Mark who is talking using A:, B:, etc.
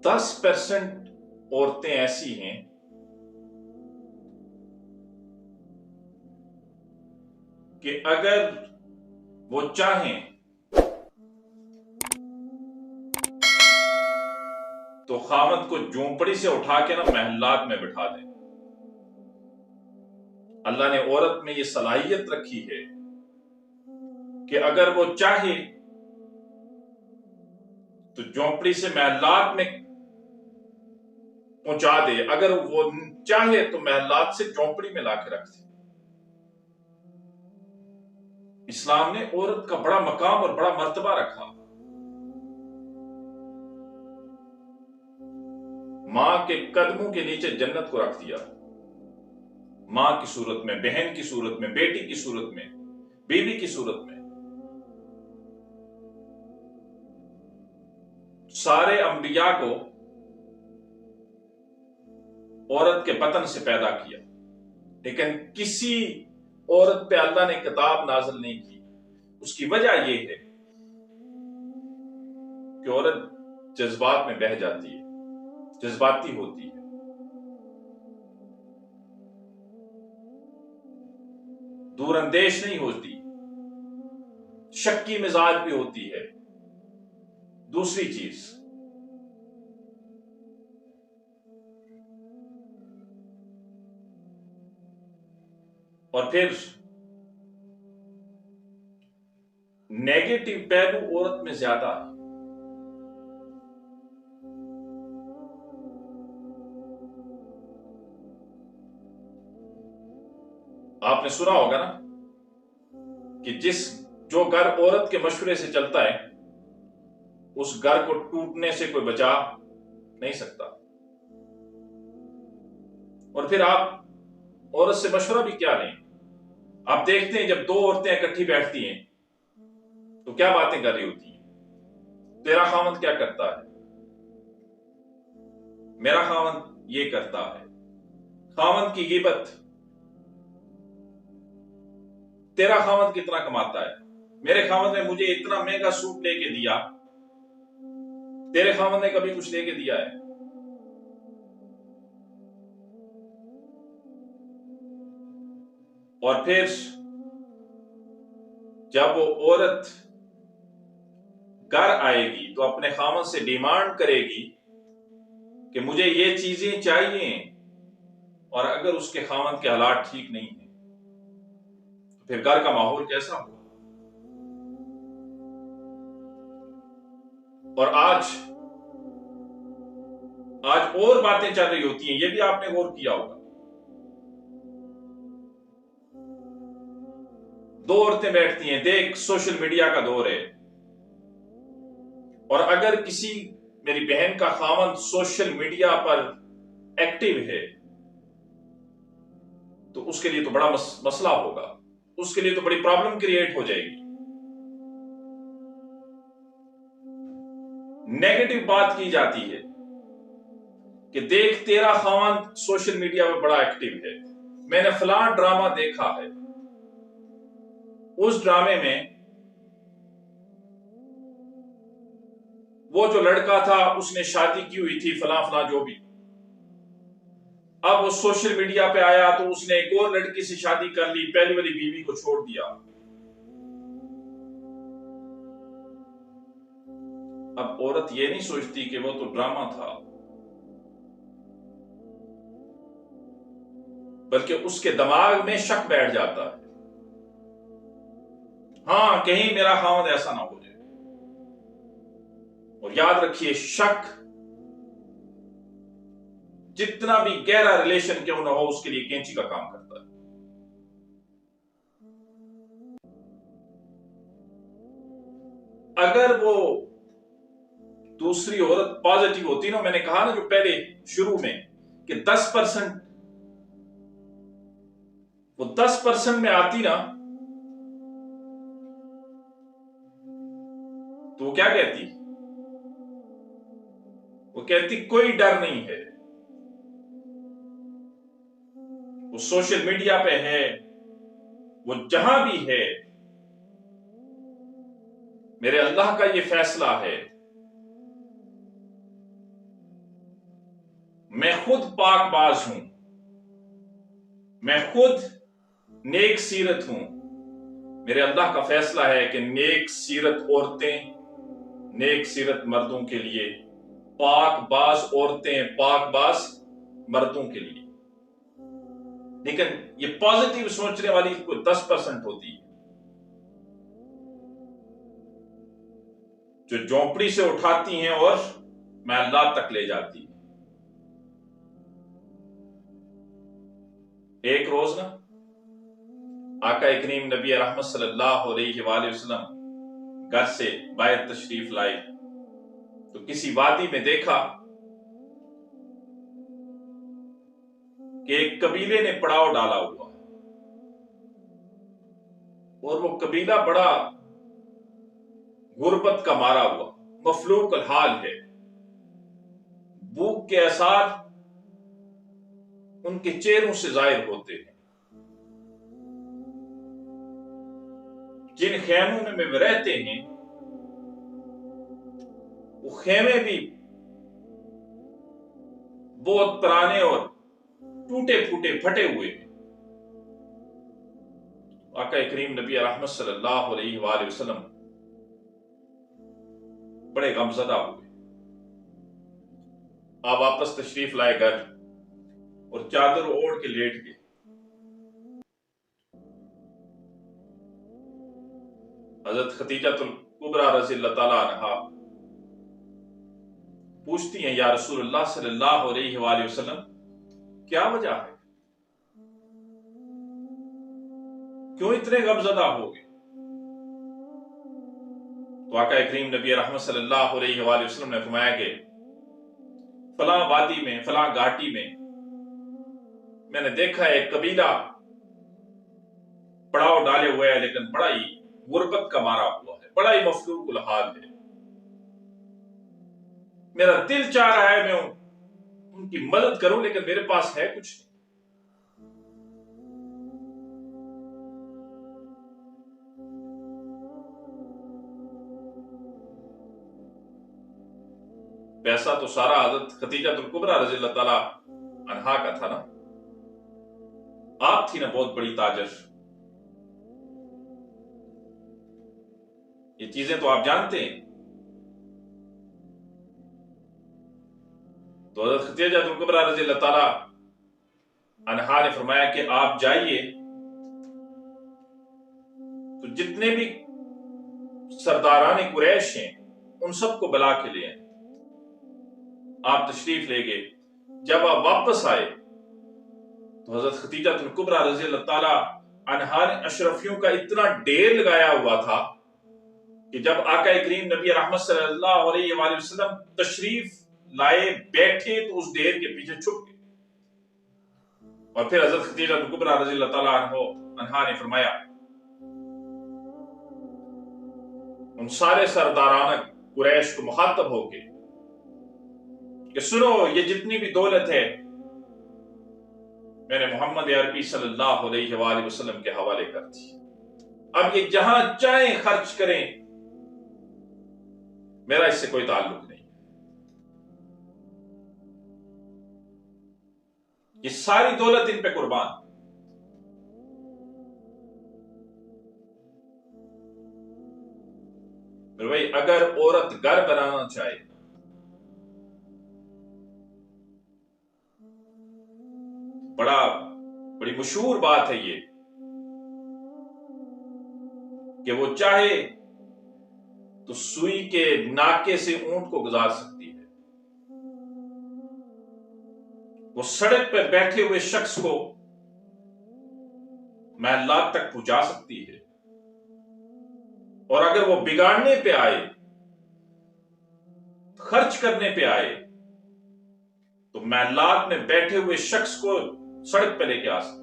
A: 10% عورتیں ایسی ہیں کہ اگر وہ چاہیں تو خاوند کو جھونپڑی سے اٹھا کے نا محلات میں بٹھا دیں۔ اللہ نے عورت میں یہ صلاحیت رکھی ہے کہ اگر وہ چاہے تو جھونپڑی سے محلات میں پہنچا دے، اگر وہ چاہے تو محلات سے جھونپڑی میں لا کے رکھ دے۔ اسلام نے عورت کا بڑا مقام اور بڑا مرتبہ رکھا۔ ماں کے قدموں کے نیچے جنت کو رکھ دیا، ماں کی صورت میں، بہن کی صورت میں، بیٹی کی صورت میں، بیوی کی صورت میں۔ سارے انبیاء کو عورت کے بطن سے پیدا کیا، لیکن کسی عورت پہ اللہ نے کتاب نازل نہیں کی۔ اس کی وجہ یہ ہے کہ عورت جذبات میں بہہ جاتی ہے، جذباتی ہوتی ہے۔ دور اندیش نہیں ہوتی، شکی مزاج بھی ہوتی ہے۔ دوسری چیز، اور پھر نیگیٹو پہلو عورت میں زیادہ ہے۔ آپ نے سنا ہوگا نا کہ جو گھر عورت کے مشورے سے چلتا ہے اس گھر کو ٹوٹنے سے کوئی بچا نہیں سکتا۔ اور پھر آپ عورت سے مشورہ بھی کیا لیں؟ آپ دیکھتے ہیں جب دو عورتیں اکٹھی بیٹھتی ہیں تو کیا باتیں کر رہی ہوتی ہیں؟ تیرا خاوند کیا کرتا ہے، میرا خاوند یہ کرتا ہے، خاوند کی غیبت، تیرا خاوند کتنا کماتا ہے، میرے خاوند نے مجھے اتنا مہنگا سوٹ لے کے دیا، تیرے خاوند نے کبھی کچھ لے کے دیا ہے؟ اور پھر جب وہ عورت گھر آئے گی تو اپنے خاوند سے ڈیمانڈ کرے گی کہ مجھے یہ چیزیں چاہیے، اور اگر اس کے خاوند کے حالات ٹھیک نہیں ہیں تو پھر گھر کا ماحول کیسا ہوگا؟ اور آج اور باتیں چل رہی ہوتی ہیں، یہ بھی آپ نے غور کیا ہوگا۔ دو عورتیں بیٹھتی ہیں، دیکھ سوشل میڈیا کا دور ہے، اور اگر کسی میری بہن کا خاوند سوشل میڈیا پر ایکٹیو ہے تو اس کے لیے تو بڑا مسئلہ ہوگا، اس کے لیے تو بڑی پرابلم کریٹ ہو جائے گی۔ نیگیٹو بات کی جاتی ہے کہ دیکھ تیرا خاوند سوشل میڈیا پر بڑا ایکٹیو ہے، میں نے فلاں ڈرامہ دیکھا ہے، اس ڈرامے میں وہ جو لڑکا تھا اس نے شادی کی ہوئی تھی فلاں فلاں جو بھی، اب وہ سوشل میڈیا پہ آیا تو اس نے ایک اور لڑکی سے شادی کر لی، پہلی والی بیوی کو چھوڑ دیا۔ اب عورت یہ نہیں سوچتی کہ وہ تو ڈرامہ تھا، بلکہ اس کے دماغ میں شک بیٹھ جاتا ہے، ہاں کہیں میرا خاوند ایسا نہ ہو جائے۔ اور یاد رکھیے، شک جتنا بھی گہرا ریلیشن کیوں نہ ہو اس کے لیے کینچی کا کام کرتا ہے۔ اگر وہ دوسری عورت پازیٹیو ہوتی نا، میں نے کہا نا جو پہلے شروع میں کہ 10% وہ 10% میں آتی نا تو وہ کیا کہتی؟ وہ کہتی کوئی ڈر نہیں ہے، وہ سوشل میڈیا پہ ہے، وہ جہاں بھی ہے، میرے اللہ کا یہ فیصلہ ہے میں خود پاک باز ہوں، میں خود نیک سیرت ہوں۔ میرے اللہ کا فیصلہ ہے کہ نیک سیرت عورتیں نیک سیرت مردوں کے لیے، پاک باز عورتیں پاک باز مردوں کے لیے۔ لیکن یہ پازیٹیو سوچنے والی کوئی 10% ہوتی ہے جو جھونپڑی سے اٹھاتی ہیں اور میں اللہ تک لے جاتی ہیں۔ ایک روز نا آقا کریم نبی رحمت صلی اللہ علیہ وآلہ وسلم گھر سے باہر تشریف لائے تو کسی وادی میں دیکھا کہ ایک قبیلے نے پڑاؤ ڈالا ہوا اور وہ قبیلہ بڑا غربت کا مارا ہوا، مفلوق الحال ہے، بھوک کے آثار ان کے چہروں سے ظاہر ہوتے ہیں۔ جن خیموں میں وہ رہتے ہیں وہ خیمے بھی بہت پرانے اور ٹوٹے پھوٹے پھٹے ہوئے ہیں۔ آقا کریم نبی رحمت صلی اللہ علیہ وآلہ وسلم بڑے غمزدہ ہوئے۔ آپ واپس تشریف لائے گھر اور چادر اوڑھ کے لیٹ گئے۔ حضرت خدیجہ الکبریٰ رضی اللہ تعالی عنہا پوچھتی ہیں، یا رسول اللہ صلی اللہ علیہ وآلہ وسلم کیا وجہ ہے، کیوں اتنے غمزدہ ہو گئے؟ تو آقا کریم نبی رحمت صلی اللہ علیہ وآلہ وسلم نے فرمایا کہ فلاں وادی میں، فلاں گھاٹی میں نے دیکھا ہے ایک قبیلہ پڑاؤ ڈالے ہوئے ہے، لیکن بڑا ہی غربت کا مارا ہوا ہے، بڑا ہی مفلوق الحال ہے۔ میرا دل چاہ رہا ہے میں ان کی مدد کروں، لیکن میرے پاس ہے کچھ نہیں۔ پیسہ تو سارا حضرت خدیجہ الکبریٰ رضی اللہ تعالی عنہا کا تھا نا، آپ تھی نا بہت بڑی تاجر، یہ چیزیں تو آپ جانتے ہیں۔ تو حضرت خدیجہ الکبریٰ رضی اللہ تعالی عنہا نے فرمایا کہ آپ جائیے تو جتنے بھی سرداران قریش ہیں ان سب کو بلا کے لے آئیں۔ آپ تشریف لے گئے، جب آپ واپس آئے تو حضرت خدیجہ الکبریٰ رضی اللہ تعالی عنہا نے اشرفیوں کا اتنا ڈھیر لگایا ہوا تھا کہ جب آقا کریم نبی رحمت صلی اللہ علیہ وآلہ وسلم تشریف لائے بیٹھے تو اس ڈھیر کے پیچھے چھپ گئے۔ اور پھر حضرت خدیجہ الکبریٰ رضی اللہ تعالی عنہا نے فرمایا ان سارے سرداران قریش کو مخاطب ہو کے کہ سنو، یہ جتنی بھی دولت ہے میں نے محمد عربی صلی اللہ علیہ وآلہ وسلم کے حوالے کر دی، اب یہ جہاں چاہیں خرچ کریں، میرا اس سے کوئی تعلق نہیں۔ یہ ساری دولت ان پہ قربان۔ میرے بھائی، اگر عورت گھر بنانا چاہے بڑی مشہور بات ہے یہ کہ وہ چاہے تو سوئی کے ناکے سے اونٹ کو گزار سکتی ہے، وہ سڑک پہ بیٹھے ہوئے شخص کو محلات تک پہنچا سکتی ہے، اور اگر وہ بگاڑنے پہ آئے، خرچ کرنے پہ آئے تو محلات میں بیٹھے ہوئے شخص کو سڑک پہ لے کے آ سکتی ہے۔